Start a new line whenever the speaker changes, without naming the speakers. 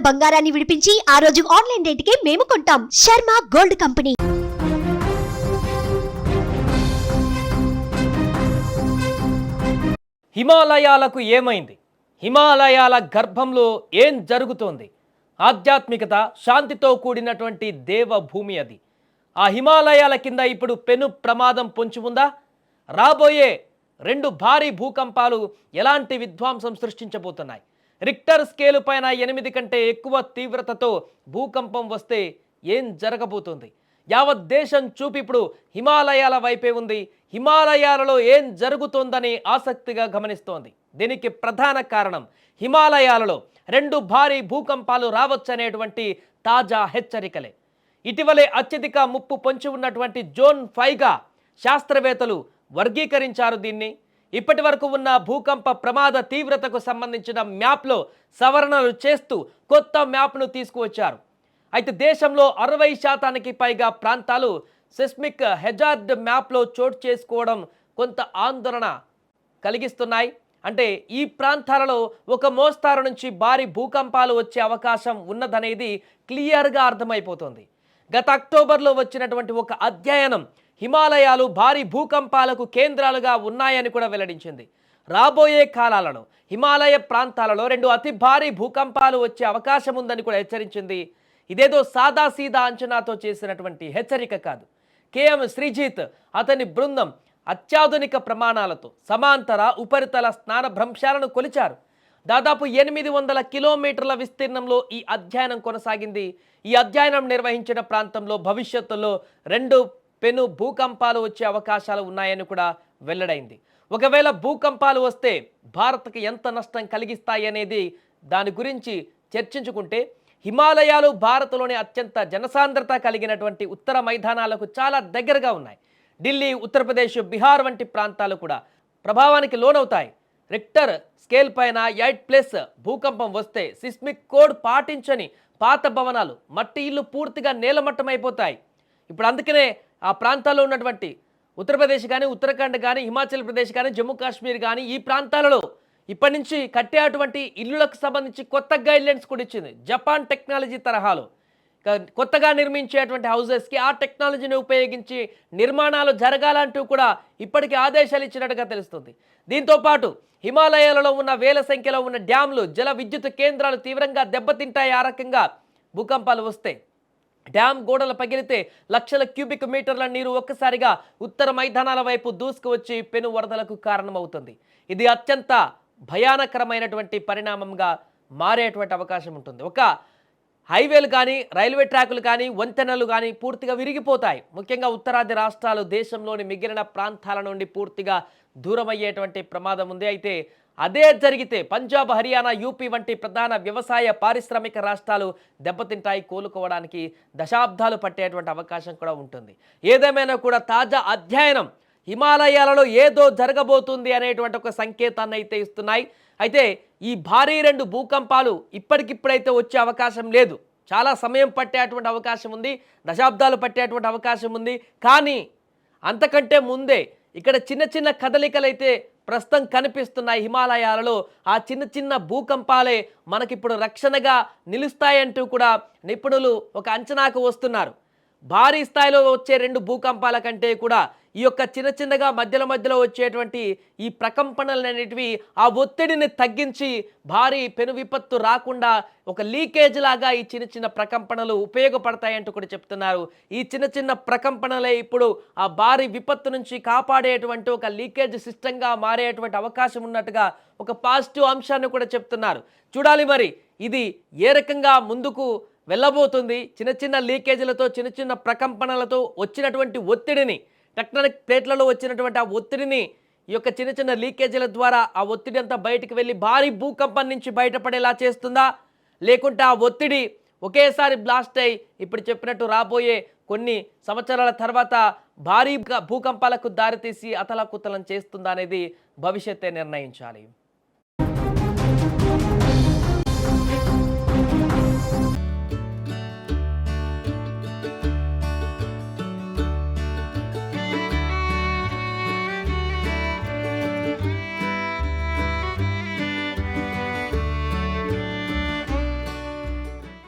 బంగారాన్ని విడిపించి ఆ రోజు ఆన్లైన్ రేటుకే మేము కొంటాం. Sharma gold company.
హిమాలయాలకు ఏమైంది? హిమాలయాల గర్భంలో ఏం జరుగుతోంది? ఆధ్యాత్మికత, శాంతితో కూడినటువంటి దేవభూమి అది. ఆ హిమాలయాల కింద ఇప్పుడు పెను ప్రమాదం పొంచి ఉందా? రాబోయే 2 భారీ భూకంపాలు ఎలాంటి విధ్వంసం సృష్టించబోతున్నాయి? రిక్టర్ స్కేలు పైన 8 కంటే ఎక్కువ తీవ్రతతో భూకంపం వస్తే ఏం జరగబోతుంది? యావత్ దేశం చూపు ఇప్పుడు హిమాలయాల వైపే ఉంది. హిమాలయాలలో ఏం జరుగుతోందని ఆసక్తిగా గమనిస్తోంది. దీనికి ప్రధాన కారణం హిమాలయాలలో 2 భారీ భూకంపాలు రావచ్చనేటువంటి తాజా హెచ్చరికలే. ఇటీవలే అత్యధిక ముప్పు పొంచి ఉన్నటువంటి జోన్ 5గా శాస్త్రవేత్తలు వర్గీకరించారు దీన్ని. ఇప్పటి వరకు ఉన్న భూకంప ప్రమాద తీవ్రతకు సంబంధించిన మ్యాప్లో సవరణలు చేస్తూ కొత్త మ్యాప్ను తీసుకువచ్చారు. అయితే దేశంలో 60% పైగా ప్రాంతాలు సెస్మిక్ హెజార్డ్ మ్యాప్లో చోటు చేసుకోవడం కొంత ఆందోళన కలిగిస్తున్నాయి. అంటే ఈ ప్రాంతాలలో ఒక మోస్తారు నుంచి భారీ భూకంపాలు వచ్చే అవకాశం ఉన్నదనేది క్లియర్గా అర్థమైపోతుంది. గత అక్టోబర్లో వచ్చినటువంటి ఒక అధ్యయనం హిమాలయాలు భారీ భూకంపాలకు కేంద్రాలుగా ఉన్నాయని కూడా వెల్లడించింది. రాబోయే కాలాలలో హిమాలయ ప్రాంతాలలో 2 అతి భారీ భూకంపాలు వచ్చే అవకాశం ఉందని కూడా హెచ్చరించింది. ఇదేదో సాదాసీదా అంచనాతో చేసినటువంటి హెచ్చరిక కాదు. కేఎం శ్రీజిత్ అతని బృందం అత్యాధునిక ప్రమాణాలతో సమాంతర ఉపరితల స్నానభ్రంశాలను కొలిచారు. దాదాపు 800 కిలోమీటర్ల విస్తీర్ణంలో ఈ అధ్యయనం కొనసాగింది. ఈ అధ్యయనం నిర్వహించిన ప్రాంతంలో భవిష్యత్తులో 2 పెను భూకంపాలు వచ్చే అవకాశాలు ఉన్నాయని కూడా వెల్లడైంది. ఒకవేళ భూకంపాలు వస్తే భారత్కి ఎంత నష్టం కలిగిస్తాయి అనేది దాని గురించి చర్చించుకుంటే హిమాలయాలు భారత్లోని అత్యంత జనసాంద్రత కలిగినటువంటి ఉత్తర మైదానాలకు చాలా దగ్గరగా ఉన్నాయి. ఢిల్లీ, ఉత్తరప్రదేశ్, బీహార్ వంటి ప్రాంతాలు కూడా ప్రభావానికి లోనవుతాయి. రిక్టర్ స్కేల్ పైన 8+ భూకంపం వస్తే సిస్మిక్ కోడ్ పాటించని పాత భవనాలు, మట్టి ఇల్లు పూర్తిగా నేలమట్టమైపోతాయి. ఇప్పుడు అందుకనే ఆ ప్రాంతాల్లో ఉన్నటువంటి ఉత్తరప్రదేశ్ కానీ, ఉత్తరాఖండ్ కానీ, హిమాచల్ ప్రదేశ్ కానీ, జమ్మూ కాశ్మీర్ కానీ ఈ ప్రాంతాలలో ఇప్పటి నుంచి కట్టేటువంటి ఇల్లులకు సంబంధించి కొత్త గైడ్లైన్స్ కూడా ఇచ్చింది. జపాన్ టెక్నాలజీ తరహాలో కొత్తగా నిర్మించేటువంటి హౌజెస్కి ఆ టెక్నాలజీని ఉపయోగించి నిర్మాణాలు జరగాలంటూ కూడా ఇప్పటికీ ఆదేశాలు ఇచ్చినట్టుగా తెలుస్తుంది. దీంతోపాటు హిమాలయాలలో ఉన్న వేల సంఖ్యలో ఉన్న డ్యామ్లు, జల విద్యుత్ కేంద్రాలు తీవ్రంగా దెబ్బతింటాయి. ఆ రకంగా భూకంపాలు వస్తే డ్యామ్ గోడలు పగిలితే లక్షల క్యూబిక్ మీటర్ల నీరు ఒక్కసారిగా ఉత్తర మైదానాల వైపు దూసుకువచ్చి పెను వరదలకు కారణమవుతుంది. ఇది అత్యంత భయానకరమైనటువంటి పరిణామంగా మారేటువంటి అవకాశం ఉంటుంది. ఒక హైవేలు కానీ, రైల్వే ట్రాకులు కానీ, వంతెనలు కానీ పూర్తిగా విరిగిపోతాయి. ముఖ్యంగా ఉత్తరాది రాష్ట్రాలు దేశంలోని మిగిలిన ప్రాంతాల నుండి పూర్తిగా దూరం అయ్యేటువంటి ప్రమాదం ఉంది. అయితే అదే జరిగితే పంజాబ్, హర్యానా, యూపీ వంటి ప్రధాన వ్యవసాయ పారిశ్రామిక రాష్ట్రాలు దెబ్బతింటాయి. కోలుకోవడానికి దశాబ్దాలు పట్టేటువంటి అవకాశం కూడా ఉంటుంది. ఏదేమైనా కూడా తాజా అధ్యయనం హిమాలయాలలో ఏదో జరగబోతుంది అనేటువంటి ఒక సంకేతాన్ని అయితే ఇస్తున్నాయి. అయితే ఈ భారీ 2 భూకంపాలు ఇప్పటికిప్పుడైతే వచ్చే అవకాశం లేదు. చాలా సమయం పట్టేటువంటి అవకాశం ఉంది, దశాబ్దాలు పట్టేటువంటి అవకాశం ఉంది. కానీ అంతకంటే ముందే ఇక్కడ చిన్న చిన్న కదలికలైతే ప్రస్తుతం కనిపిస్తున్నాయి హిమాలయాలలో. ఆ చిన్న చిన్న భూకంపాలే మనకిప్పుడు రక్షణగా నిలుస్తాయంటూ కూడా నిపుణులు ఒక అంచనాకు వస్తున్నారు. భారీ స్థాయిలో వచ్చే 2 భూకంపాల కంటే కూడా ఈ యొక్క చిన్న చిన్నగా మధ్యలో వచ్చేటువంటి ఈ ప్రకంపనలనేటివి ఆ ఒత్తిడిని తగ్గించి భారీ పెను విపత్తు రాకుండా ఒక లీకేజ్ లాగా ఈ చిన్న చిన్న ప్రకంపనలు ఉపయోగపడతాయంటూ కూడా చెప్తున్నారు. ఈ చిన్న చిన్న ప్రకంపనలే ఇప్పుడు ఆ భారీ విపత్తు నుంచి కాపాడేటువంటి ఒక లీకేజ్ సిస్టంగా మారేటువంటి అవకాశం ఉన్నట్టుగా ఒక పాజిటివ్ అంశాన్ని కూడా చెప్తున్నారు. చూడాలి మరి ఇది ఏ రకంగా ముందుకు వెళ్ళబోతుంది. చిన్న చిన్న లీకేజీలతో, చిన్న చిన్న ప్రకంపనలతో వచ్చినటువంటి ఒత్తిడిని, టెక్టనిక్ ప్లేట్లలో వచ్చినటువంటి ఆ ఒత్తిడిని ఈ యొక్క చిన్న చిన్న లీకేజీల ద్వారా ఆ ఒత్తిడి అంతా బయటికి వెళ్ళి భారీ భూకంపం నుంచి బయటపడేలా చేస్తుందా, లేకుంటే ఆ ఒత్తిడి ఒకేసారి బ్లాస్ట్ అయి ఇప్పుడు చెప్పినట్టు రాబోయే కొన్ని సంవత్సరాల తర్వాత భారీ భూకంపాలకు దారితీసి అతలాకుతలం చేస్తుందా అనేది భవిష్యత్తే నిర్ణయించాలి.